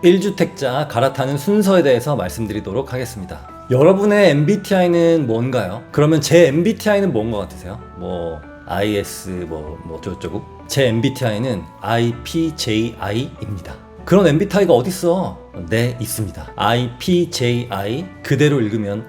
1주택자 갈아타는 순서에 대해서 말씀드리도록 하겠습니다. 여러분의 MBTI는 뭔가요? 그러면 제 MBTI는 뭔 것 같으세요? IS 어쩌고저쩌고. 제 MBTI는 IPJI입니다. 그런 MBTI가 어딨어? 네, 있습니다. IPJI 그대로 읽으면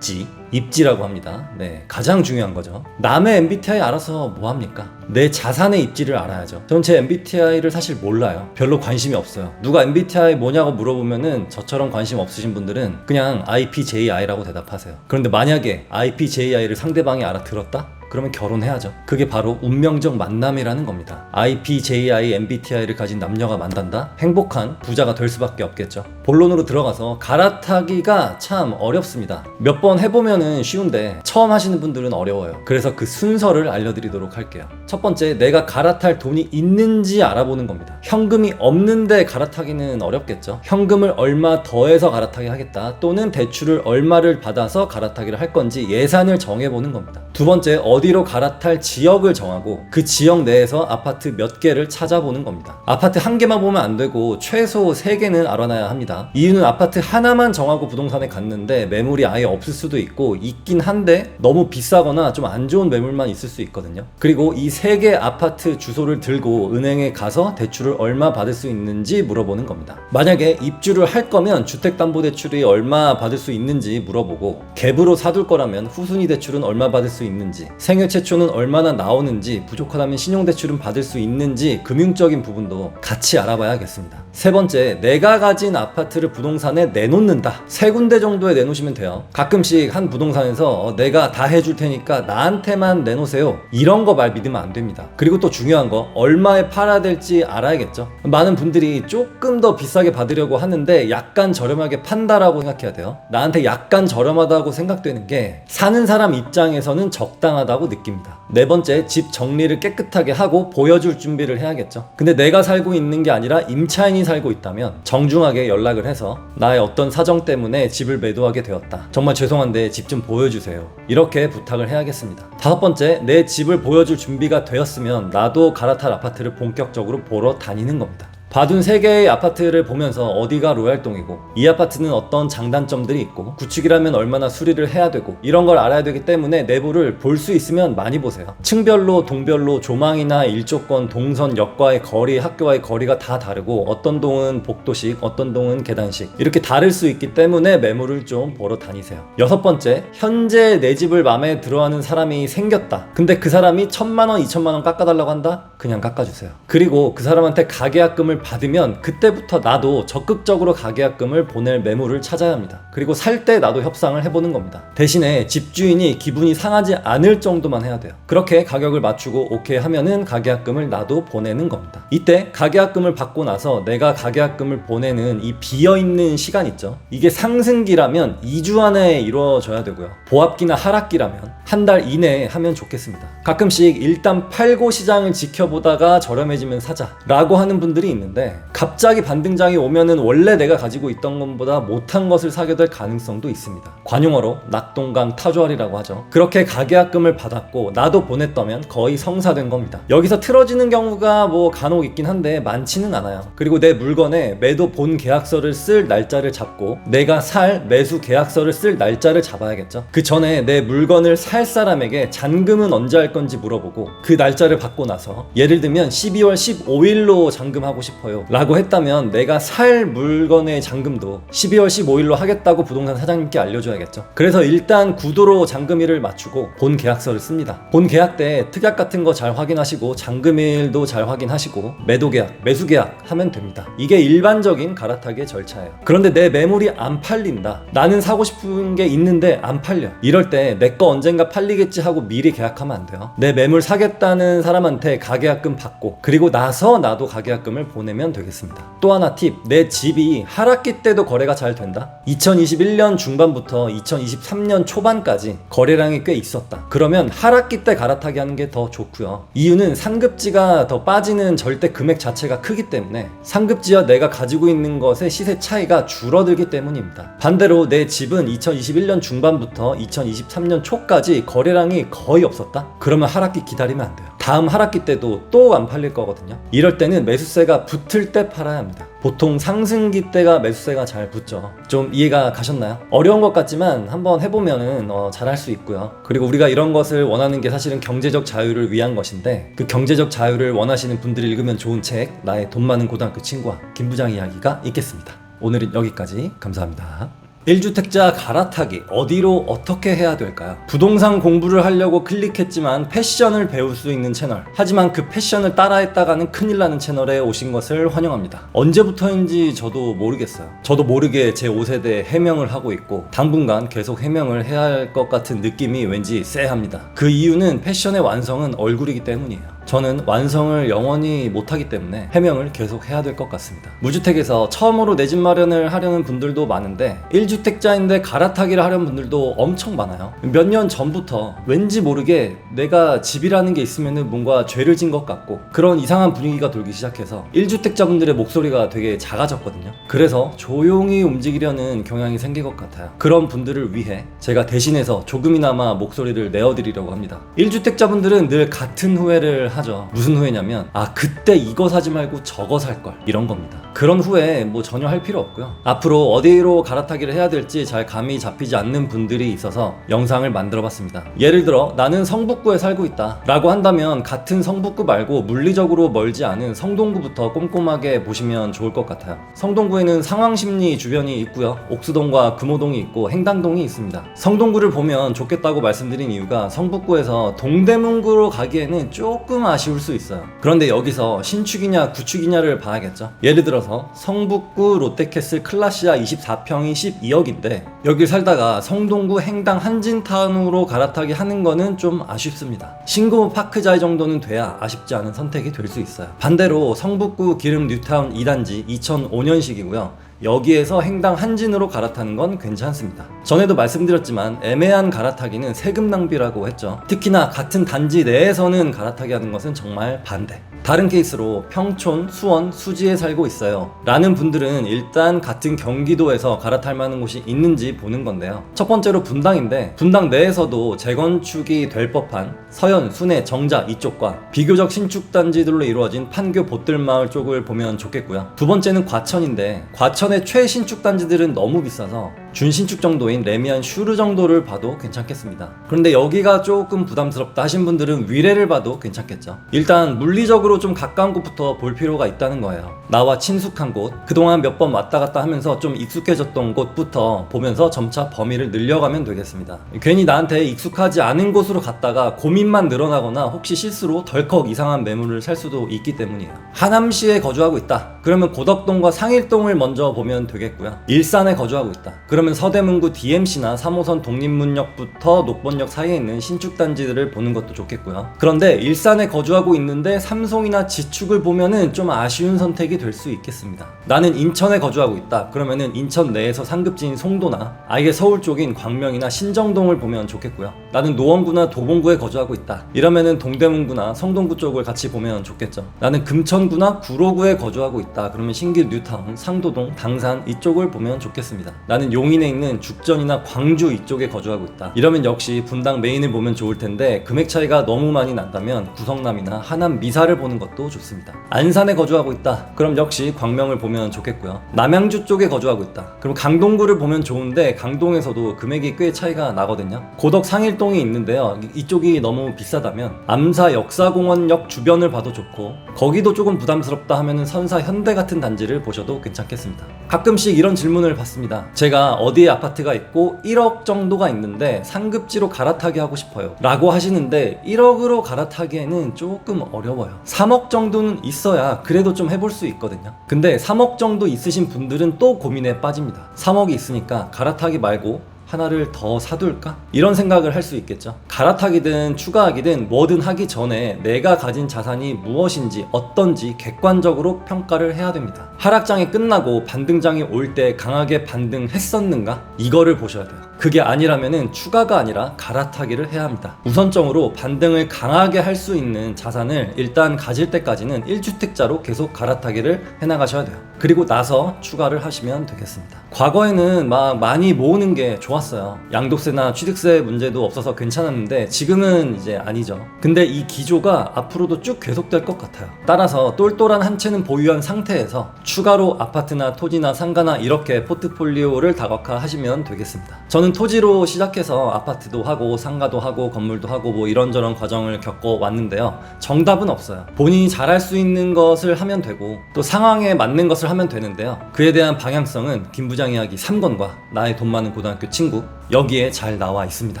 입지라고 합니다. 네, 가장 중요한 거죠. 남의 MBTI 알아서 뭐합니까? 내 자산의 입지를 알아야죠. 전 제 MBTI를 사실 몰라요. 별로 관심이 없어요. 누가 MBTI 뭐냐고 물어보면은 저처럼 관심 없으신 분들은 그냥 IPJI라고 대답하세요. 그런데 만약에 IPJI를 상대방이 알아들었다? 그러면 결혼해야죠. 그게 바로 운명적 만남이라는 겁니다. IPJI, MBTI를 가진 남녀가 만난다? 행복한 부자가 될 수밖에 없겠죠. 본론으로 들어가서 갈아타기가 참 어렵습니다. 몇 번 해보면은 쉬운데 처음 하시는 분들은 어려워요. 그래서 그 순서를 알려드리도록 할게요. 첫 번째, 내가 갈아탈 돈이 있는지 알아보는 겁니다. 현금이 없는데 갈아타기는 어렵겠죠. 현금을 얼마 더해서 갈아타기 하겠다, 또는 대출을 얼마를 받아서 갈아타기를 할 건지 예산을 정해보는 겁니다. 두 번째, 어디로 갈아탈 지역을 정하고 그 지역 내에서 아파트 몇 개를 찾아보는 겁니다. 아파트 한 개만 보면 안 되고 최소 3개는 알아놔야 합니다. 이유는 아파트 하나만 정하고 부동산에 갔는데 매물이 아예 없을 수도 있고, 있긴 한데 너무 비싸거나 좀 안 좋은 매물만 있을 수 있거든요. 그리고 이 3개 아파트 주소를 들고 은행에 가서 대출을 얼마 받을 수 있는지 물어보는 겁니다. 만약에 입주를 할 거면 주택담보대출이 얼마 받을 수 있는지 물어보고, 갭으로 사둘 거라면 후순위 대출은 얼마 받을 수 있는지, 생애 최초는 얼마나 나오는지, 부족하다면 신용대출은 받을 수 있는지 금융적인 부분도 같이 알아봐야겠습니다. 세 번째, 내가 가진 아파트를 부동산에 내놓는다. 3군데 정도에 내놓으시면 돼요. 가끔씩 한 부동산에서 내가 다 해줄 테니까 나한테만 내놓으세요, 이런 거 말 믿으면 안 됩니다. 그리고 또 중요한 거, 얼마에 팔아야 될지 알아야겠죠. 많은 분들이 조금 더 비싸게 받으려고 하는데 약간 저렴하게 판다라고 생각해야 돼요. 나한테 약간 저렴하다고 생각되는 게 사는 사람 입장에서는 적당하다고 느낍니다. 네 번째, 집 정리를 깨끗하게 하고 보여줄 준비를 해야겠죠. 근데 내가 살고 있는 게 아니라 임차인이 살고 있다면 정중하게 연락을 해서 나의 어떤 사정 때문에 집을 매도하게 되었다, 정말 죄송한데 집 좀 보여주세요, 이렇게 부탁을 해야겠습니다. 다섯 번째, 내 집을 보여줄 준비가 되었으면 나도 갈아탈 아파트를 본격적으로 보러 다니는 겁니다. 봐둔 3개의 아파트를 보면서 어디가 로얄동이고 이 아파트는 어떤 장단점들이 있고 구축이라면 얼마나 수리를 해야 되고 이런 걸 알아야 되기 때문에 내부를 볼 수 있으면 많이 보세요. 층별로, 동별로 조망이나 일조권, 동선, 역과의 거리, 학교와의 거리가 다 다르고, 어떤 동은 복도식, 어떤 동은 계단식, 이렇게 다를 수 있기 때문에 매물을 좀 보러 다니세요. 여섯 번째, 현재 내 집을 마음에 들어하는 사람이 생겼다. 근데 그 사람이 1,000만원, 2,000만원 깎아달라고 한다? 그냥 깎아주세요. 그리고 그 사람한테 가계약금을 받으면 그때부터 나도 적극적으로 가계약금을 보낼 매물을 찾아야 합니다. 그리고 살 때 나도 협상을 해보는 겁니다. 대신에 집주인이 기분이 상하지 않을 정도만 해야 돼요. 그렇게 가격을 맞추고 오케이 하면은 가계약금을 나도 보내는 겁니다. 이때 가계약금을 받고 나서 내가 가계약금을 보내는 이 비어있는 시간 있죠. 이게 상승기라면 2주 안에 이루어져야 되고요. 보합기나 하락기라면 한 달 이내에 하면 좋겠습니다. 가끔씩 일단 팔고 시장을 지켜보다가 저렴해지면 사자 라고 하는 분들이 있는데, 갑자기 반등장이 오면은 원래 내가 가지고 있던 것보다 못한 것을 사게 될 가능성도 있습니다. 관용어로 낙동강 타조알이라고 하죠. 그렇게 가계약금을 받았고 나도 보냈다면 거의 성사된 겁니다. 여기서 틀어지는 경우가 간혹 있긴 한데 많지는 않아요. 그리고 내 물건에 매도 본 계약서를 쓸 날짜를 잡고 내가 살 매수 계약서를 쓸 날짜를 잡아야겠죠. 그 전에 내 물건을 살 사람에게 잔금은 언제 할 건지 물어보고 그 날짜를 받고 나서, 예를 들면 12월 15일로 잔금하고 싶어요 라고 했다면 내가 살 물건의 잔금도 12월 15일로 하겠다고 부동산 사장님께 알려줘야겠죠. 그래서 일단 구도로 잔금일을 맞추고 본 계약서를 씁니다. 본 계약 때 특약 같은 거 잘 확인하시고 잔금일도 잘 확인하시고 매도 계약, 매수 계약 하면 됩니다. 이게 일반적인 갈아타기의 절차예요. 그런데 내 매물이 안 팔린다, 나는 사고 싶은 게 있는데 안 팔려, 이럴 때 내 거 언젠가 팔리겠지 하고 미리 계약하면 안 돼요. 내 매물 사겠다는 사람한테 가계약금 받고 그리고 나서 나도 가계약금을 보내면 되겠습니다. 또 하나 팁, 내 집이 하락기 때도 거래가 잘 된다? 2021년 중반부터 2023년 초반까지 거래량이 꽤 있었다. 그러면 하락기 때 갈아타기 하는 게 더 좋고요. 이유는 상급지가 더 빠지는 절대 금액 자체가 크기 때문에 상급지와 내가 가지고 있는 것의 시세 차이가 줄어들기 때문입니다. 반대로 내 집은 2021년 중반부터 2023년 초까지 거래량이 거의 없었다? 그러면 하락기 기다리면 안 돼요. 다음 하락기 때도 또 안 팔릴 거거든요. 이럴 때는 매수세가 붙을 때 팔아야 합니다. 보통 상승기 때가 매수세가 잘 붙죠. 좀 이해가 가셨나요? 어려운 것 같지만 한번 해보면은 잘할 수 있고요. 그리고 우리가 이런 것을 원하는 게 사실은 경제적 자유를 위한 것인데, 그 경제적 자유를 원하시는 분들이 읽으면 좋은 책, 나의 돈 많은 고등학교 친구와 김 부장 이야기가 있겠습니다. 오늘은 여기까지. 감사합니다. 1주택자 갈아타기 어디로 어떻게 해야 될까요? 부동산 공부를 하려고 클릭했지만 패션을 배울 수 있는 채널, 하지만 그 패션을 따라했다가는 큰일 나는 채널에 오신 것을 환영합니다. 언제부터인지 저도 모르겠어요. 저도 모르게 제 5세대 해명을 하고 있고 당분간 계속 해명을 해야 할 것 같은 느낌이 왠지 쎄합니다. 그 이유는 패션의 완성은 얼굴이기 때문이에요. 저는 완성을 영원히 못하기 때문에 해명을 계속 해야 될 것 같습니다. 무주택에서 처음으로 내 집 마련을 하려는 분들도 많은데 1주택자인데 갈아타기를 하려는 분들도 엄청 많아요. 몇 년 전부터 왠지 모르게 내가 집이라는 게 있으면 뭔가 죄를 진 것 같고 그런 이상한 분위기가 돌기 시작해서 1주택자분들의 목소리가 되게 작아졌거든요. 그래서 조용히 움직이려는 경향이 생긴 것 같아요. 그런 분들을 위해 제가 대신해서 조금이나마 목소리를 내어드리려고 합니다. 1주택자분들은 늘 같은 후회를 하죠. 무슨 후회냐면 그때 이거 사지 말고 저거 살 걸, 이런 겁니다. 그런 후회 뭐 전혀 할 필요 없고요. 앞으로 어디로 갈아타기를 해야 될지 잘 감이 잡히지 않는 분들이 있어서 영상을 만들어 봤습니다. 예를 들어 나는 성북구에 살고 있다 라고 한다면 같은 성북구 말고 물리적으로 멀지 않은 성동구부터 꼼꼼하게 보시면 좋을 것 같아요. 성동구에는 상황심리 주변이 있고요. 옥수동과 금호동이 있고 행당동이 있습니다. 성동구를 보면 좋겠다고 말씀드린 이유가 성북구에서 동대문구로 가기에는 조금 아쉬울 수 있어요. 그런데 여기서 신축이냐 구축이냐를 봐야겠죠. 예를 들어서 성북구 롯데캐슬 클라시아 24평이 12억인데 여길 살다가 성동구 행당 한진타운으로 갈아타기 하는 거는 좀 아쉽습니다. 신고모 파크자이 정도는 돼야 아쉽지 않은 선택이 될 수 있어요. 반대로 성북구 기름 뉴타운 2단지 2005년식이고요. 여기에서 행당 한진으로 갈아타는 건 괜찮습니다. 전에도 말씀드렸지만 애매한 갈아타기는 세금 낭비라고 했죠. 특히나 같은 단지 내에서는 갈아타기 하는 것은 정말 반대. 다른 케이스로 평촌, 수원, 수지에 살고 있어요 라는 분들은 일단 같은 경기도에서 갈아탈 만한 곳이 있는지 보는 건데요. 첫 번째로 분당인데 분당 내에서도 재건축이 될 법한 서현, 순회, 정자 이쪽과 비교적 신축 단지들로 이루어진 판교 보뜰마을 쪽을 보면 좋겠고요. 두 번째는 과천인데 과천의 최신축 단지들은 너무 비싸서 준신축 정도인 레미안 슈르 정도를 봐도 괜찮겠습니다. 그런데 여기가 조금 부담스럽다 하신 분들은 위례를 봐도 괜찮겠죠. 일단 물리적으로 좀 가까운 곳부터 볼 필요가 있다는 거예요. 나와 친숙한 곳, 그동안 몇 번 왔다 갔다 하면서 좀 익숙해졌던 곳부터 보면서 점차 범위를 늘려가면 되겠습니다. 괜히 나한테 익숙하지 않은 곳으로 갔다가 고민만 늘어나거나 혹시 실수로 덜컥 이상한 매물을 살 수도 있기 때문이에요. 하남시에 거주하고 있다 그러면 고덕동과 상일동을 먼저 보면 되겠고요. 일산에 거주하고 있다 그러면 서대문구 DMC나 3호선 독립문역부터 녹번역 사이에 있는 신축단지들을 보는 것도 좋겠고요. 그런데 일산에 거주하고 있는데 삼성이나 지축을 보면은 좀 아쉬운 선택이 될 수 있겠습니다. 나는 인천에 거주하고 있다 그러면은 인천 내에서 상급지인 송도나 아예 서울 쪽인 광명이나 신정동을 보면 좋겠고요. 나는 노원구나 도봉구에 거주하고 있다 이러면은 동대문구나 성동구 쪽을 같이 보면 좋겠죠. 나는 금천구나 구로구에 거주하고 있다 그러면 신길 뉴타운, 상도동, 당산 이쪽을 보면 좋겠습니다. 나는 용인에 있는 죽전이나 광주 이쪽에 거주하고 있다 이러면 역시 분당 메인을 보면 좋을 텐데 금액 차이가 너무 많이 난다면 구성남이나 하남 미사를 보는 것도 좋습니다. 안산에 거주하고 있다 그럼 역시 광명을 보면 좋겠고요. 남양주 쪽에 거주하고 있다 그럼 강동구를 보면 좋은데 강동에서도 금액이 꽤 차이가 나거든요. 고덕 상일동이 있는데요. 이쪽이 너무 비싸다면 암사 역사공원역 주변을 봐도 좋고 거기도 조금 부담스럽다 하면은 선사 현대 같은 단지를 보셔도 괜찮겠습니다. 가끔씩 이런 질문을 받습니다. 제가 어디에 아파트가 있고 1억 정도가 있는데 상급지로 갈아타기 하고 싶어요 라고 하시는데 1억으로 갈아타기에는 조금 어려워요. 3억 정도는 있어야 그래도 좀 해볼 수 있거든요. 근데 3억 정도 있으신 분들은 또 고민에 빠집니다. 3억이 있으니까 갈아타기 말고 하나를 더 사둘까? 이런 생각을 할 수 있겠죠. 갈아타기든 추가하기든 뭐든 하기 전에 내가 가진 자산이 무엇인지 어떤지 객관적으로 평가를 해야 됩니다. 하락장이 끝나고 반등장이 올 때 강하게 반등했었는가? 이거를 보셔야 돼요. 그게 아니라면은 추가가 아니라 갈아타기를 해야 합니다. 우선적으로 반등을 강하게 할 수 있는 자산을 일단 가질 때까지는 1주택자로 계속 갈아타기를 해나가셔야 돼요. 그리고 나서 추가를 하시면 되겠습니다. 과거에는 막 많이 모으는 게 좋았어요. 양도세나 취득세 문제도 없어서 괜찮았는데 지금은 이제 아니죠. 근데 이 기조가 앞으로도 쭉 계속될 것 같아요. 따라서 똘똘한 한 채는 보유한 상태에서 추가로 아파트나 토지나 상가나 이렇게 포트폴리오를 다각화하시면 되겠습니다. 저는 토지로 시작해서 아파트도 하고 상가도 하고 건물도 하고 뭐 이런저런 과정을 겪어왔는데요. 정답은 없어요. 본인이 잘할 수 있는 것을 하면 되고 또 상황에 맞는 것을 하면 되는데요. 그에 대한 방향성은 김부장 이야기 3권과 나의 돈 많은 고등학교 친구 여기에 잘 나와 있습니다.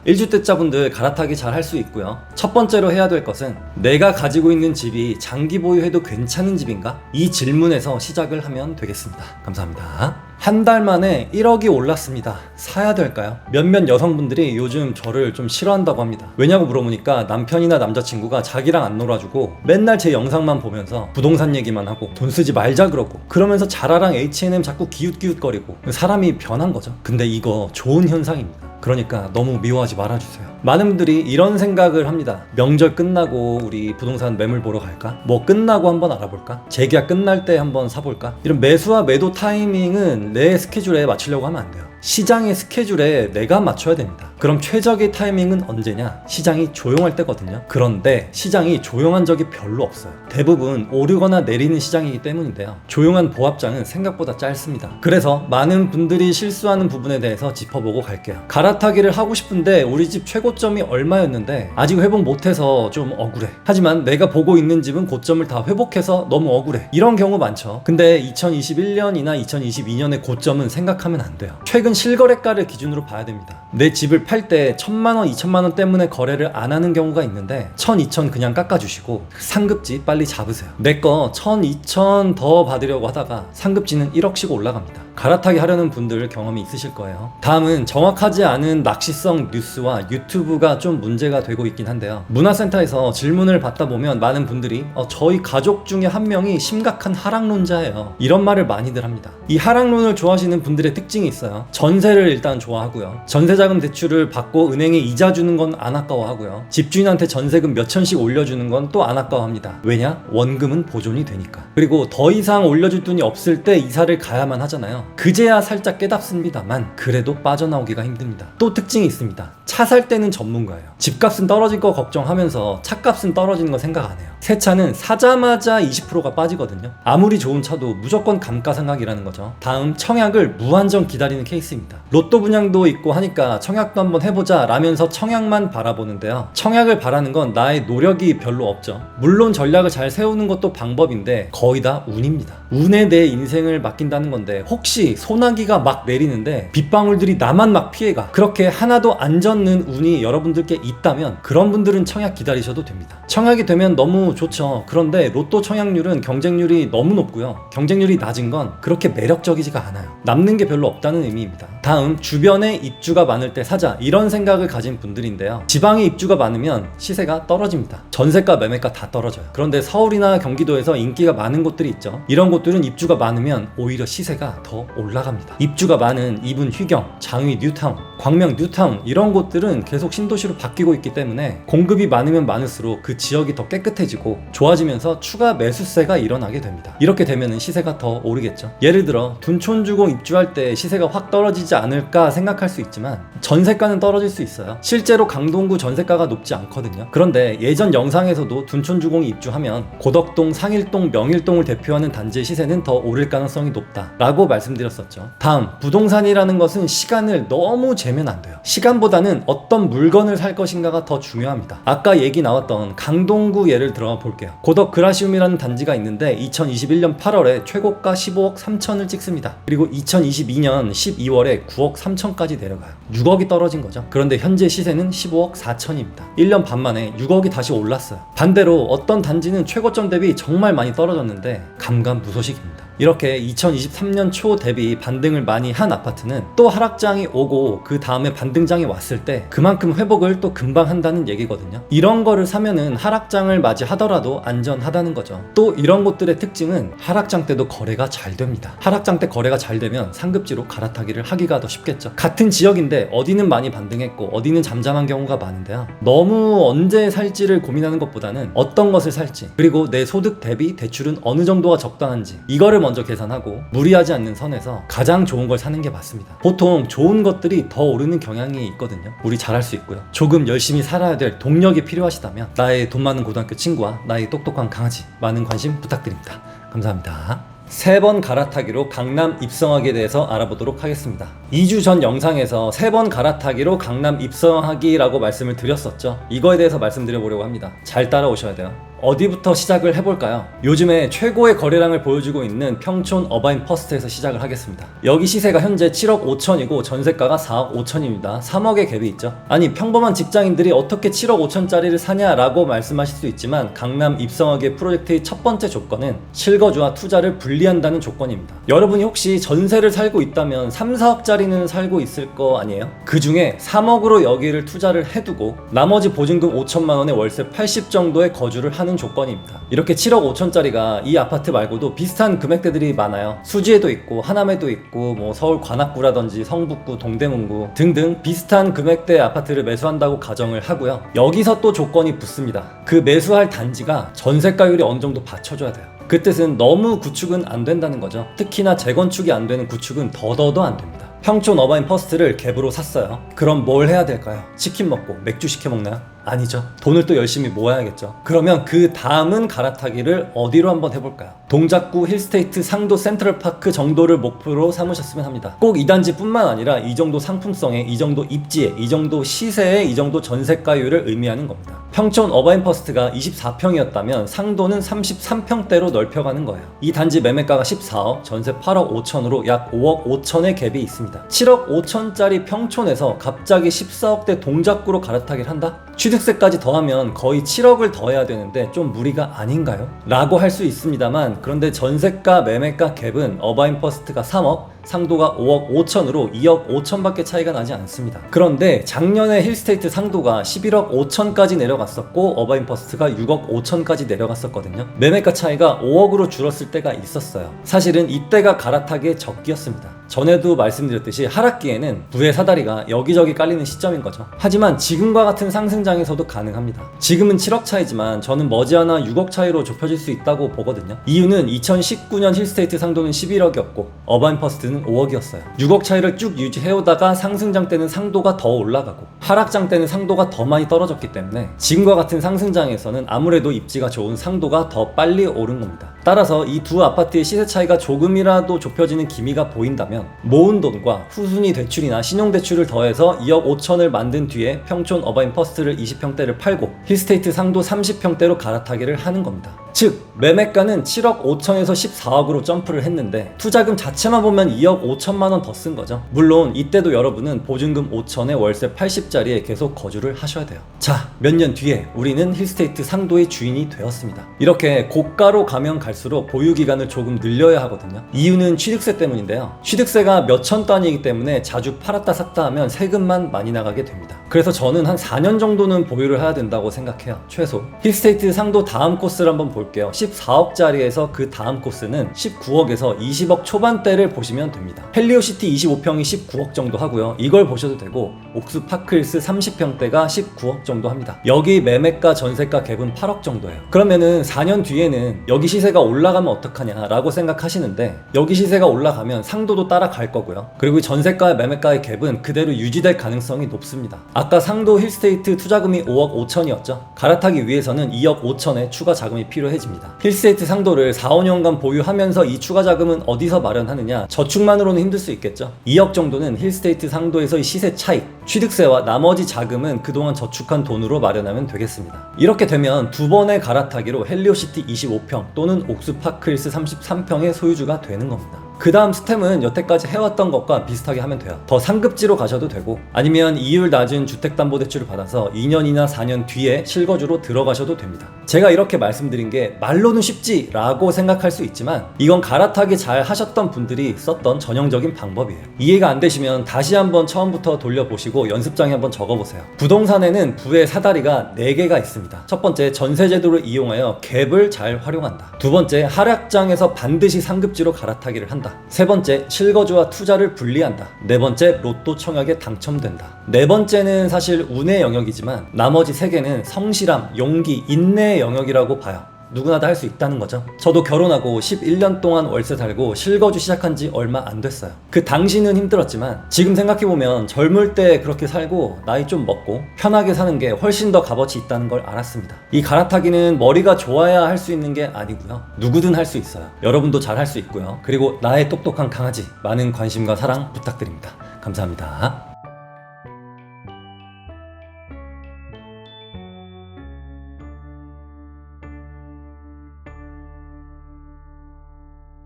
1주택자분들 갈아타기 잘 할 수 있고요. 첫 번째로 해야 될 것은 내가 가지고 있는 집이 장기 보유해도 괜찮은 집인가? 이 질문에서 시작을 하면 되겠습니다. 감사합니다. 한 달 만에 1억이 올랐습니다. 사야 될까요? 몇몇 여성분들이 요즘 저를 좀 싫어한다고 합니다. 왜냐고 물어보니까 남편이나 남자친구가 자기랑 안 놀아주고 맨날 제 영상만 보면서 부동산 얘기만 하고 돈 쓰지 말자 그러고 그러면서 자라랑 H&M 자꾸 기웃기웃거리고 사람이 변한 거죠. 근데 이거 좋은 현상입니다. 그러니까 너무 미워하지 말아주세요. 많은 분들이 이런 생각을 합니다. 명절 끝나고 우리 부동산 매물 보러 갈까? 뭐 끝나고 한번 알아볼까? 재계약 끝날 때 한번 사볼까? 이런 매수와 매도 타이밍은 내 스케줄에 맞추려고 하면 안 돼요. 시장의 스케줄에 내가 맞춰야 됩니다. 그럼 최적의 타이밍은 언제냐? 시장이 조용할 때거든요. 그런데 시장이 조용한 적이 별로 없어요. 대부분 오르거나 내리는 시장이기 때문인데요. 조용한 보합장은 생각보다 짧습니다. 그래서 많은 분들이 실수하는 부분에 대해서 짚어보고 갈게요. 갈아타기를 하고 싶은데 우리 집 최고점이 얼마였는데 아직 회복 못해서 좀 억울해. 하지만 내가 보고 있는 집은 고점을 다 회복해서 너무 억울해. 이런 경우 많죠. 근데 2021년이나 2022년의 고점은 생각하면 안 돼요. 최근 실거래가를 기준으로 봐야 됩니다. 내 집을 팔 때 1,000만원, 2,000만원 때문에 거래를 안 하는 경우가 있는데 1,000, 2,000 그냥 깎아주시고 상급지 빨리 잡으세요. 내 거 1,000, 2,000 더 받으려고 하다가 상급지는 1억씩 올라갑니다. 갈아타기 하려는 분들 경험이 있으실 거예요. 다음은 정확하지 않은 낚시성 뉴스와 유튜브가 좀 문제가 되고 있긴 한데요. 문화센터에서 질문을 받다 보면 많은 분들이 저희 가족 중에 한 명이 심각한 하락론자예요. 이런 말을 많이들 합니다. 이 하락론을 좋아하시는 분들의 특징이 있어요. 전세를 일단 좋아하고요. 전세자금 대출을 받고 은행에 이자 주는 건 안 아까워하고요. 집주인한테 전세금 몇 천씩 올려주는 건 또 안 아까워합니다. 왜냐? 원금은 보존이 되니까. 그리고 더 이상 올려줄 돈이 없을 때 이사를 가야만 하잖아요. 그제야 살짝 깨닫습니다만 그래도 빠져나오기가 힘듭니다. 또 특징이 있습니다. 차 살 때는 전문가예요. 집값은 떨어질 거 걱정하면서 차값은 떨어지는 거 생각 안 해요. 새 차는 사자마자 20%가 빠지거든요. 아무리 좋은 차도 무조건 감가상각이라는 거죠. 다음 청약을 무한정 기다리는 케이스입니다. 로또 분양도 있고 하니까 청약도 한번 해보자 라면서 청약만 바라보는데요. 청약을 바라는 건 나의 노력이 별로 없죠. 물론 전략을 잘 세우는 것도 방법인데 거의 다 운입니다. 운에 내 인생을 맡긴다는 건데 혹시 소나기가 막 내리는데 빗방울들이 나만 막 피해가 그렇게 하나도 안 젖는 운이 여러분들께 있다면 그런 분들은 청약 기다리셔도 됩니다. 청약이 되면 너무 좋죠. 그런데 로또 청약률은 경쟁률이 너무 높고요. 경쟁률이 낮은 건 그렇게 매력적이지가 않아요. 남는 게 별로 없다는 의미입니다. 다음 주변에 입주가 많을 때 사자 이런 생각을 가진 분들인데요. 지방에 입주가 많으면 시세가 떨어집니다. 전세가 매매가 다 떨어져요. 그런데 서울이나 경기도에서 인기가 많은 곳들이 있죠. 이런 곳들은 입주가 많으면 오히려 시세가 더 올라갑니다. 입주가 많은 이분 휴경, 장위 뉴타운, 광명 뉴타운 이런 곳들은 계속 신도시로 바뀌고 있기 때문에 공급이 많으면 많을수록 그 지역이 더 깨끗해지고 좋아지면서 추가 매수세가 일어나게 됩니다. 이렇게 되면 시세가 더 오르겠죠. 예를 들어 둔촌 주공 입주할 때 시세가 확 떨어지지 않을까 생각할 수 있지만 전세가는 떨어질 수 있어요. 실제로 강동구 전세가가 높지 않거든요. 그런데 예전 영상에서도 둔촌 주공이 입주하면 고덕동, 상일동, 명일동을 대표하는 단지의 시세는 더 오를 가능성이 높다 라고 말씀드렸었죠. 다음 부동산이라는 것은 시간을 너무 재면 안 돼요. 시간보다는 어떤 물건을 살 것인가가 더 중요합니다. 아까 얘기 나왔던 강동구 예를 들어 볼게요. 고덕 그라시움이라는 단지가 있는데 2021년 8월에 최고가 15억 3천을 찍습니다. 그리고 2022년 12월에 9억 3천까지 내려가요. 6억이 떨어진 거죠. 그런데 현재 시세는 15억 4천입니다. 1년 반 만에 6억이 다시 올랐어요. 반대로 어떤 단지는 최고점 대비 정말 많이 떨어졌는데 감감무소식입니다. 이렇게 2023년 초 대비 반등을 많이 한 아파트는 또 하락장이 오고 그 다음에 반등장이 왔을 때 그만큼 회복을 또 금방 한다는 얘기거든요. 이런 거를 사면은 하락장을 맞이하더라도 안전하다는 거죠. 또 이런 곳들의 특징은 하락장 때도 거래가 잘 됩니다. 하락장 때 거래가 잘 되면 상급지로 갈아타기를 하기가 더 쉽겠죠. 같은 지역인데 어디는 많이 반등했고 어디는 잠잠한 경우가 많은데요. 너무 언제 살지를 고민하는 것보다는 어떤 것을 살지, 그리고 내 소득 대비 대출은 어느 정도가 적당한지 이거를 먼저 계산하고 무리하지 않는 선에서 가장 좋은 걸 사는 게 맞습니다. 보통 좋은 것들이 더 오르는 경향이 있거든요. 우리 잘할 수 있고요. 조금 열심히 살아야 될 동력이 필요하시다면 나의 돈 많은 고등학교 친구와 나의 똑똑한 강아지 많은 관심 부탁드립니다. 감사합니다. 3번 갈아타기로 강남 입성하기에 대해서 알아보도록 하겠습니다. 2주 전 영상에서 3번 갈아타기로 강남 입성하기라고 말씀을 드렸었죠. 이거에 대해서 말씀드려보려고 합니다. 잘 따라오셔야 돼요. 어디부터 시작을 해볼까요? 요즘에 최고의 거래량을 보여주고 있는 평촌 어바인퍼스트에서 시작을 하겠습니다. 여기 시세가 현재 7억 5천이고 전세가가 4억 5천입니다. 3억의 갭이 있죠. 아니 평범한 직장인들이 어떻게 7억 5천짜리를 사냐라고 말씀하실 수 있지만 강남 입성하기 프로젝트의 첫 번째 조건은 실거주와 투자를 분리한다는 조건입니다. 여러분이 혹시 전세를 살고 있다면 3, 4억짜리는 살고 있을 거 아니에요? 그 중에 3억으로 여기를 투자를 해두고 나머지 보증금 5천만 원에 월세 80 정도의 거주를 하는 조건입니다. 이렇게 7억 5천짜리가 이 아파트 말고도 비슷한 금액대들이 많아요. 수지에도 있고 하남에도 있고 뭐 서울 관악구라든지 성북구, 동대문구 등등 비슷한 금액대 아파트를 매수한다고 가정을 하고요. 여기서 또 조건이 붙습니다. 그 매수할 단지가 전세가율이 어느 정도 받쳐줘야 돼요. 그 뜻은 너무 구축은 안 된다는 거죠. 특히나 재건축이 안 되는 구축은 더더더 안 됩니다. 평촌 어바인퍼스트를 갭으로 샀어요. 그럼 뭘 해야 될까요? 치킨 먹고 맥주 시켜 먹나요? 아니죠. 돈을 또 열심히 모아야겠죠. 그러면 그 다음은 갈아타기를 어디로 한번 해볼까요? 동작구 힐스테이트 상도 센트럴파크 정도를 목표로 삼으셨으면 합니다. 꼭 이 단지뿐만 아니라 이 정도 상품성에, 이 정도 입지에, 이 정도 시세에, 이 정도 전세가율을 의미하는 겁니다. 평촌 어바인퍼스트가 24평이었다면 상도는 33평대로 넓혀가는 거예요. 이 단지 매매가가 14억, 전세 8억 5천으로 약 5억 5천의 갭이 있습니다. 7억 5천짜리 평촌에서 갑자기 14억대 동작구로 갈아타기를 한다? 취득세까지 더하면 거의 7억을 더해야 되는데 좀 무리가 아닌가요? 라고 할 수 있습니다만, 그런데 전세가 매매가 갭은 어바인퍼스트가 3억, 상도가 5억 5천으로 2억 5천밖에 차이가 나지 않습니다. 그런데 작년에 힐스테이트 상도가 11억 5천까지 내려갔었고 어바인퍼스트가 6억 5천까지 내려갔었거든요. 매매가 차이가 5억으로 줄었을 때가 있었어요. 사실은 이때가 갈아타기의 적기였습니다. 전에도 말씀드렸듯이 하락기에는 부의 사다리가 여기저기 깔리는 시점인 거죠. 하지만 지금과 같은 상승장에서도 가능합니다. 지금은 7억 차이지만 저는 머지않아 6억 차이로 좁혀질 수 있다고 보거든요. 이유는 2019년 힐스테이트 상도는 11억이었고 어바인퍼스트는 5억이었어요. 6억 차이를 쭉 유지해오다가 상승장 때는 상도가 더 올라가고 하락장 때는 상도가 더 많이 떨어졌기 때문에 지금과 같은 상승장에서는 아무래도 입지가 좋은 상도가 더 빨리 오른 겁니다. 따라서 이 두 아파트의 시세 차이가 조금이라도 좁혀지는 기미가 보인다면 모은 돈과 후순위 대출이나 신용대출을 더해서 2억 5천을 만든 뒤에 평촌 어바인퍼스트를 20평대를 팔고 힐스테이트 상도 30평대로 갈아타기를 하는 겁니다. 즉 매매가는 7억 5천에서 14억으로 점프를 했는데 투자금 자체만 보면 2억 5천만 원 더 쓴 거죠. 물론 이때도 여러분은 보증금 5천에 월세 80짜리에 계속 거주를 하셔야 돼요. 자, 몇 년 뒤에 우리는 힐스테이트 상도의 주인이 되었습니다. 이렇게 고가로 가면 갈수록 보유기간을 조금 늘려야 하거든요. 이유는 취득세 때문인데요. 취득세가 몇천 단위이기 때문에 자주 팔았다 샀다 하면 세금만 많이 나가게 됩니다. 그래서 저는 한 4년 정도는 보유를 해야 된다고 생각해요. 최소. 힐스테이트 상도 다음 코스를 한번 볼게요. 14억짜리에서 그 다음 코스는 19억에서 20억 초반대를 보시면 됩니다. 헬리오시티 25평이 19억 정도 하고요. 이걸 보셔도 되고 옥스파크힐스 30평대가 19억 정도 합니다. 여기 매매가 전세가 갭은 8억 정도예요. 그러면은 4년 뒤에는 여기 시세가 올라가면 어떡하냐 라고 생각하시는데 여기 시세가 올라가면 상도도 따라갈 거고요. 그리고 전세가 매매가의 갭은 그대로 유지될 가능성이 높습니다. 아까 상도 힐스테이트 투자금이 5억 5천이었죠. 갈아타기 위해서는 2억 5천의 추가 자금이 필요해집니다. 힐스테이트 상도를 4, 5년간 보유하면서 이 추가 자금은 어디서 마련하느냐? 저축만으로는 힘들 수 있겠죠. 2억 정도는 힐스테이트 상도에서의 시세 차익, 취득세와 나머지 자금은 그동안 저축한 돈으로 마련하면 되겠습니다. 이렇게 되면 두 번의 갈아타기로 헬리오시티 25평 또는 옥스파크힐스 33평의 소유주가 되는 겁니다. 그 다음 스텝은 여태까지 해왔던 것과 비슷하게 하면 돼요. 더 상급지로 가셔도 되고 아니면 이율 낮은 주택담보대출을 받아서 2년이나 4년 뒤에 실거주로 들어가셔도 됩니다. 제가 이렇게 말씀드린 게 말로는 쉽지 라고 생각할 수 있지만 이건 갈아타기 잘 하셨던 분들이 썼던 전형적인 방법이에요. 이해가 안 되시면 다시 한번 처음부터 돌려보시고 연습장에 한번 적어보세요. 부동산에는 부의 사다리가 4개가 있습니다. 첫 번째, 전세제도를 이용하여 갭을 잘 활용한다. 두 번째, 하락장에서 반드시 상급지로 갈아타기를 한다. 세 번째, 실거주와 투자를 분리한다. 네 번째, 로또 청약에 당첨된다. 네 번째는 사실 운의 영역이지만 나머지 3개는 성실함, 용기, 인내의 영역이라고 봐요. 누구나 다 할 수 있다는 거죠. 저도 결혼하고 11년 동안 월세 살고 실거주 시작한 지 얼마 안 됐어요. 그 당시는 힘들었지만 지금 생각해보면 젊을 때 그렇게 살고 나이 좀 먹고 편하게 사는 게 훨씬 더 값어치 있다는 걸 알았습니다. 이 갈아타기는 머리가 좋아야 할 수 있는 게 아니고요. 누구든 할 수 있어요. 여러분도 잘 할 수 있고요. 그리고 나의 똑똑한 강아지, 많은 관심과 사랑 부탁드립니다. 감사합니다.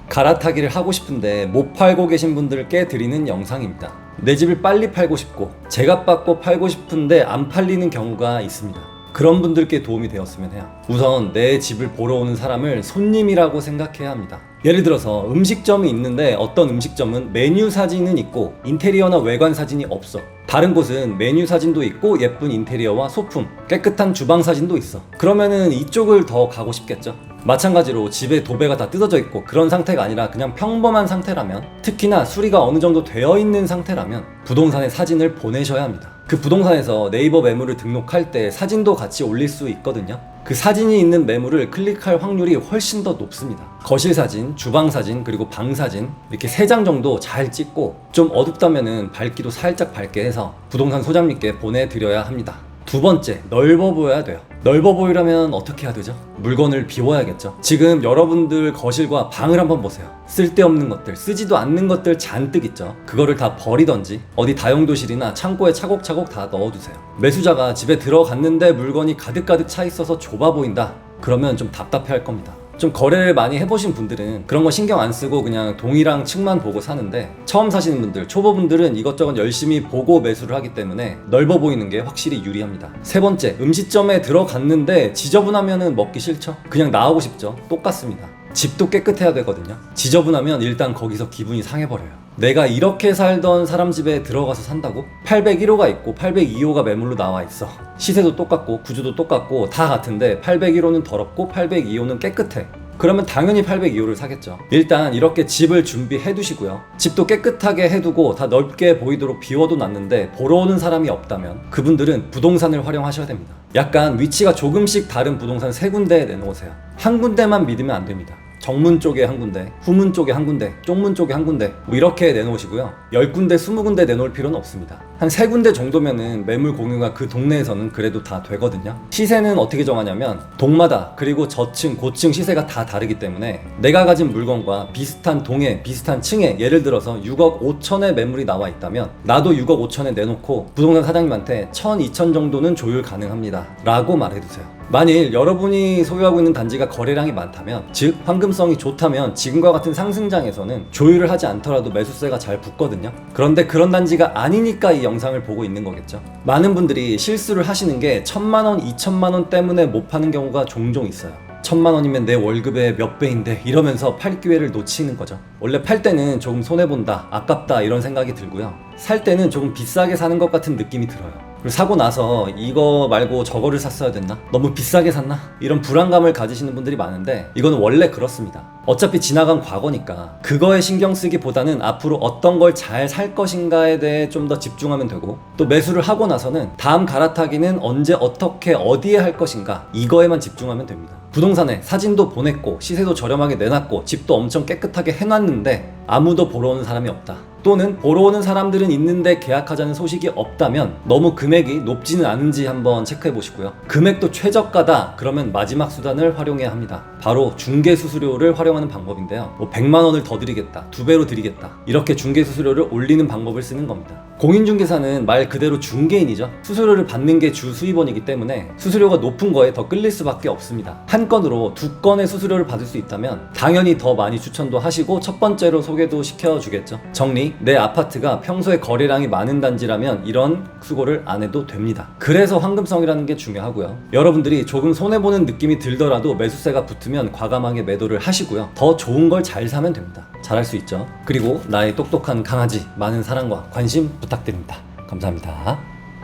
갈아타기를 하고 싶은데 못 팔고 계신 분들께 드리는 영상입니다. 내 집을 빨리 팔고 싶고 제값 받고 팔고 싶은데 안 팔리는 경우가 있습니다. 그런 분들께 도움이 되었으면 해요. 우선 내 집을 보러 오는 사람을 손님이라고 생각해야 합니다. 예를 들어서 음식점이 있는데 어떤 음식점은 메뉴 사진은 있고 인테리어나 외관 사진이 없어. 다른 곳은 메뉴 사진도 있고 예쁜 인테리어와 소품, 깨끗한 주방 사진도 있어. 그러면은 이쪽을 더 가고 싶겠죠? 마찬가지로 집에 도배가 다 뜯어져 있고 그런 상태가 아니라 그냥 평범한 상태라면, 특히나 수리가 어느 정도 되어 있는 상태라면 부동산에 사진을 보내셔야 합니다. 그 부동산에서 네이버 매물을 등록할 때 사진도 같이 올릴 수 있거든요. 그 사진이 있는 매물을 클릭할 확률이 훨씬 더 높습니다. 거실 사진, 주방 사진, 그리고 방 사진 이렇게 3장 정도 잘 찍고 좀 어둡다면은 밝기도 살짝 밝게 해서 부동산 소장님께 보내드려야 합니다. 두 번째, 넓어 보여야 돼요. 넓어 보이려면 어떻게 해야 되죠? 물건을 비워야겠죠. 지금 여러분들 거실과 방을 한번 보세요. 쓸데없는 것들, 쓰지도 않는 것들 잔뜩 있죠. 그거를 다 버리던지 어디 다용도실이나 창고에 차곡차곡 다 넣어두세요. 매수자가 집에 들어갔는데 물건이 가득가득 차 있어서 좁아 보인다. 그러면 좀 답답해 할 겁니다. 좀 거래를 많이 해보신 분들은 그런 거 신경 안 쓰고 그냥 동이랑 층만 보고 사는데, 처음 사시는 분들, 초보분들은 이것저것 열심히 보고 매수를 하기 때문에 넓어 보이는 게 확실히 유리합니다. 세 번째, 음식점에 들어갔는데 지저분하면 먹기 싫죠? 그냥 나오고 싶죠? 똑같습니다. 집도 깨끗해야 되거든요. 지저분하면 일단 거기서 기분이 상해버려요. 내가 이렇게 살던 사람 집에 들어가서 산다고? 801호가 있고 802호가 매물로 나와 있어. 시세도 똑같고 구조도 똑같고 다 같은데 801호는 더럽고 802호는 깨끗해. 그러면 당연히 802호를 사겠죠. 일단 이렇게 집을 준비해 두시고요. 집도 깨끗하게 해두고 다 넓게 보이도록 비워도 놨는데 보러 오는 사람이 없다면 그분들은 부동산을 활용하셔야 됩니다. 약간 위치가 조금씩 다른 부동산 3군데에 내놓으세요. 한 군데만 믿으면 안 됩니다. 정문 쪽에 한 군데, 후문 쪽에 한 군데, 쪽문 쪽에 한 군데 뭐 이렇게 내놓으시고요. 10군데, 20군데 내놓을 필요는 없습니다. 한 3군데 정도면은 매물 공유가 그 동네에서는 그래도 다 되거든요. 시세는 어떻게 정하냐면 동마다, 그리고 저층, 고층 시세가 다 다르기 때문에 내가 가진 물건과 비슷한 동에, 비슷한 층에 예를 들어서 6억 5천에 매물이 나와 있다면 나도 6억 5천에 내놓고 부동산 사장님한테 1,000, 2천 정도는 조율 가능합니다 라고 말해두세요. 만일 여러분이 소유하고 있는 단지가 거래량이 많다면, 즉 황금성이 좋다면 지금과 같은 상승장에서는 조율을 하지 않더라도 매수세가 잘 붙거든요. 그런데 그런 단지가 아니니까 이 영상을 보고 있는 거겠죠. 많은 분들이 실수를 하시는 게 1,000만 원, 2,000만 원 때문에 못 파는 경우가 종종 있어요. 1,000만 원이면 내 월급의 몇 배인데 이러면서 팔 기회를 놓치는 거죠. 원래 팔 때는 조금 손해본다, 아깝다 이런 생각이 들고요. 살 때는 조금 비싸게 사는 것 같은 느낌이 들어요. 그리고 사고 나서 이거 말고 저거를 샀어야 됐나? 너무 비싸게 샀나? 이런 불안감을 가지시는 분들이 많은데 이거는 원래 그렇습니다. 어차피 지나간 과거니까 그거에 신경 쓰기보다는 앞으로 어떤 걸 잘 살 것인가에 대해 좀 더 집중하면 되고, 또 매수를 하고 나서는 다음 갈아타기는 언제 어떻게 어디에 할 것인가 이거에만 집중하면 됩니다. 부동산에 사진도 보냈고 시세도 저렴하게 내놨고 집도 엄청 깨끗하게 해놨는데 아무도 보러 오는 사람이 없다, 또는 보러 오는 사람들은 있는데 계약하자는 소식이 없다면 너무 금액이 높지는 않은지 한번 체크해 보시고요. 금액도 최저가다 그러면 마지막 수단을 활용해야 합니다. 바로 중개수수료를 활용하는 방법인데요. 100만 원을 더 드리겠다, 2배로 드리겠다, 이렇게 중개수수료를 올리는 방법을 쓰는 겁니다. 공인중개사는 말 그대로 중개인이죠. 수수료를 받는 게 주 수입원이기 때문에 수수료가 높은 거에 더 끌릴 수밖에 없습니다. 한 건으로 두 건의 수수료를 받을 수 있다면 당연히 더 많이 추천도 하시고 첫 번째로 소개도 시켜주겠죠. 정리, 내 아파트가 평소에 거래량이 많은 단지라면 이런 수고를 안 해도 됩니다. 그래서 황금성이라는 게 중요하고요. 여러분들이 조금 손해보는 느낌이 들더라도 매수세가 붙으면 과감하게 매도를 하시고요. 더 좋은 걸 잘 사면 됩니다. 잘할 수 있죠. 그리고 나의 똑똑한 강아지 많은 사랑과 관심 부탁드립니다. 감사합니다.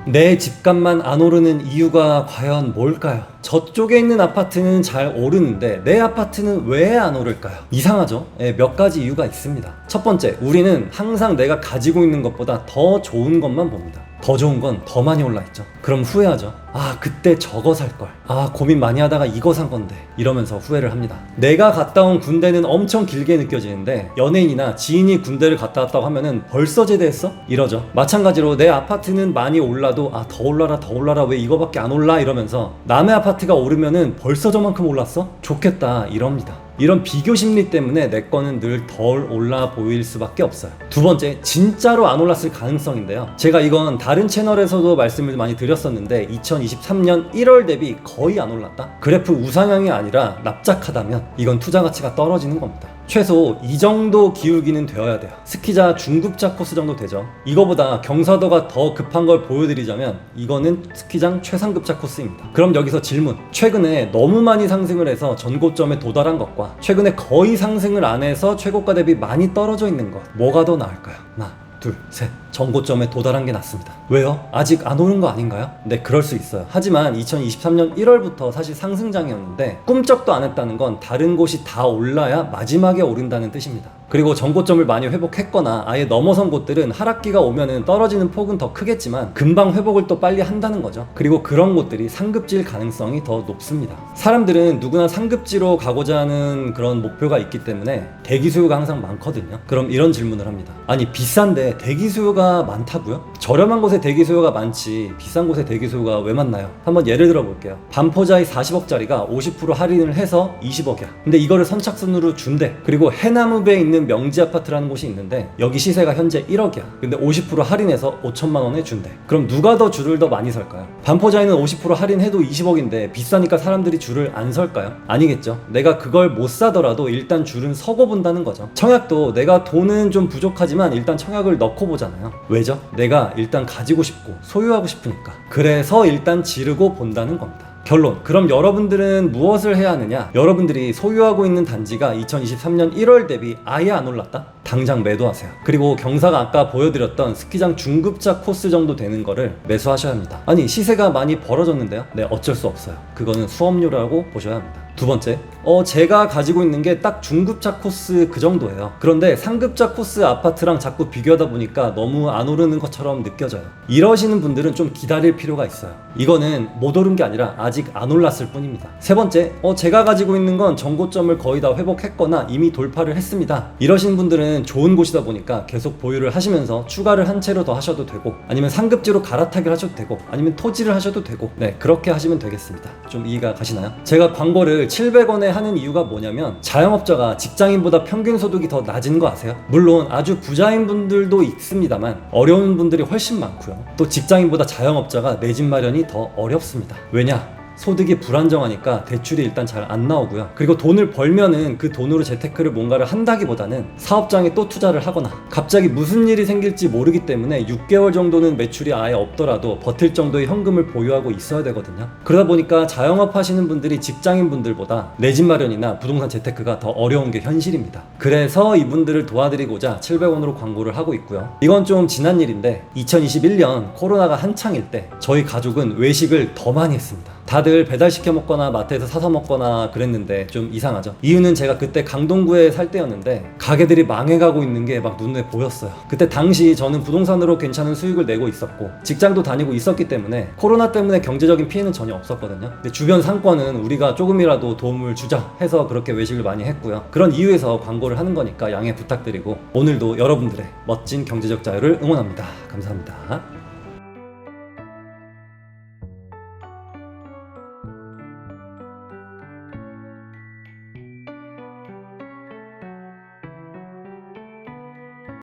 내 집값만 안 오르는 이유가 과연 뭘까요? 저쪽에 있는 아파트는 잘 오르는데 내 아파트는 왜 안 오를까요? 이상하죠? 몇 가지 이유가 있습니다. 첫 번째, 우리는 항상 내가 가지고 있는 것보다 더 좋은 것만 봅니다. 더 좋은 건 더 많이 올라있죠. 그럼 후회하죠. 아, 그때 저거 살걸. 아, 고민 많이 하다가 이거 산 건데. 이러면서 후회를 합니다. 내가 갔다 온 군대는 엄청 길게 느껴지는데 연예인이나 지인이 군대를 갔다 왔다고 하면은 벌써 제대했어? 이러죠. 마찬가지로 내 아파트는 많이 올라도 아, 더 올라라 더 올라라 왜 이거밖에 안 올라? 이러면서 남의 아파트가 오르면은 벌써 저만큼 올랐어? 좋겠다 이럽니다. 이런 비교 심리 때문에 내 거는 늘 덜 올라 보일 수밖에 없어요. 두 번째, 진짜로 안 올랐을 가능성인데요. 제가 이건 다른 채널에서도 말씀을 많이 드렸었는데 2023년 1월 대비 거의 안 올랐다? 그래프 우상향이 아니라 납작하다면 이건 투자 가치가 떨어지는 겁니다. 최소 이 정도 기울기는 되어야 돼요. 스키자 중급자 코스 정도 되죠. 이거보다 경사도가 더 급한 걸 보여드리자면 이거는 스키장 최상급자 코스입니다. 그럼 여기서 질문, 최근에 너무 많이 상승을 해서 전고점에 도달한 것과 최근에 거의 상승을 안 해서 최고가 대비 많이 떨어져 있는 것, 뭐가 더 나을까요? 하나, 둘, 셋. 전고점에 도달한 게 낫습니다. 왜요? 아직 안 오른 거 아닌가요? 네, 그럴 수 있어요. 하지만 2023년 1월부터 사실 상승장이었는데 꿈쩍도 안 했다는 건 다른 곳이 다 올라야 마지막에 오른다는 뜻입니다. 그리고 전고점을 많이 회복했거나 아예 넘어선 곳들은 하락기가 오면은 떨어지는 폭은 더 크겠지만 금방 회복을 또 빨리 한다는 거죠. 그리고 그런 곳들이 상급지일 가능성이 더 높습니다. 사람들은 누구나 상급지로 가고자 하는 그런 목표가 있기 때문에 대기 수요가 항상 많거든요. 그럼 이런 질문을 합니다. 아니, 비싼데 대기 수요가 많다고요? 저렴한 곳에 대기 수요가 많지 비싼 곳에 대기 수요가 왜 많나요? 한번 예를 들어 볼게요. 반포자이 40억짜리가 50% 할인을 해서 20억이야. 근데 이거를 선착순으로 준대. 그리고 해나무배에 있는 명지 아파트라는 곳이 있는데 여기 시세가 현재 1억이야. 근데 50% 할인해서 5천만 원에 준대. 그럼 누가 더 줄을 더 많이 설까요? 반포자이는 50% 할인해도 20억인데 비싸니까 사람들이 줄을 안 설까요? 아니겠죠. 내가 그걸 못 사더라도 일단 줄은 서고 본다는 거죠. 청약도 내가 돈은 좀 부족하지만 일단 청약을 넣고 보잖아요. 왜죠? 내가 일단 가지고 싶고 소유하고 싶으니까. 그래서 일단 지르고 본다는 겁니다. 결론, 그럼 여러분들은 무엇을 해야 하느냐? 여러분들이 소유하고 있는 단지가 2023년 1월 대비 아예 안 올랐다? 당장 매도하세요. 그리고 경사가 아까 보여드렸던 스키장 중급자 코스 정도 되는 거를 매수하셔야 합니다. 아니, 시세가 많이 벌어졌는데요? 네, 어쩔 수 없어요. 그거는 수업료라고 보셔야 합니다. 두 번째, 제가 가지고 있는 게 딱 중급자 코스 그 정도예요. 그런데 상급자 코스 아파트랑 자꾸 비교하다 보니까 너무 안 오르는 것처럼 느껴져요. 이러시는 분들은 좀 기다릴 필요가 있어요. 이거는 못 오른 게 아니라 아직 안 올랐을 뿐입니다. 세 번째, 제가 가지고 있는 건 전고점을 거의 다 회복했거나 이미 돌파를 했습니다. 이러시는 분들은 좋은 곳이다 보니까 계속 보유를 하시면서 추가를 한 채로 더 하셔도 되고, 아니면 상급지로 갈아타기를 하셔도 되고, 아니면 토지를 하셔도 되고, 네, 그렇게 하시면 되겠습니다. 좀 이해가 가시나요? 제가 광고를 700원에 하는 이유가 뭐냐면 자영업자가 직장인보다 평균 소득이 더 낮은 거 아세요? 물론 아주 부자인 분들도 있습니다만 어려운 분들이 훨씬 많고요. 또 직장인보다 자영업자가 내 집 마련이 더 어렵습니다. 왜냐? 소득이 불안정하니까 대출이 일단 잘 안 나오고요. 그리고 돈을 벌면은 그 돈으로 재테크를 뭔가를 한다기보다는 사업장에 또 투자를 하거나 갑자기 무슨 일이 생길지 모르기 때문에 6개월 정도는 매출이 아예 없더라도 버틸 정도의 현금을 보유하고 있어야 되거든요. 그러다 보니까 자영업 하시는 분들이 직장인 분들보다 내 집 마련이나 부동산 재테크가 더 어려운 게 현실입니다. 그래서 이분들을 도와드리고자 700원으로 광고를 하고 있고요. 이건 좀 지난 일인데 2021년 코로나가 한창일 때 저희 가족은 외식을 더 많이 했습니다. 다들 배달시켜 먹거나 마트에서 사서 먹거나 그랬는데 좀 이상하죠. 이유는 제가 그때 강동구에 살 때였는데 가게들이 망해가고 있는 게 막 눈에 보였어요. 그때 당시 저는 부동산으로 괜찮은 수익을 내고 있었고 직장도 다니고 있었기 때문에 코로나 때문에 경제적인 피해는 전혀 없었거든요. 근데 주변 상권은 우리가 조금이라도 도움을 주자 해서 그렇게 외식을 많이 했고요. 그런 이유에서 광고를 하는 거니까 양해 부탁드리고 오늘도 여러분들의 멋진 경제적 자유를 응원합니다. 감사합니다.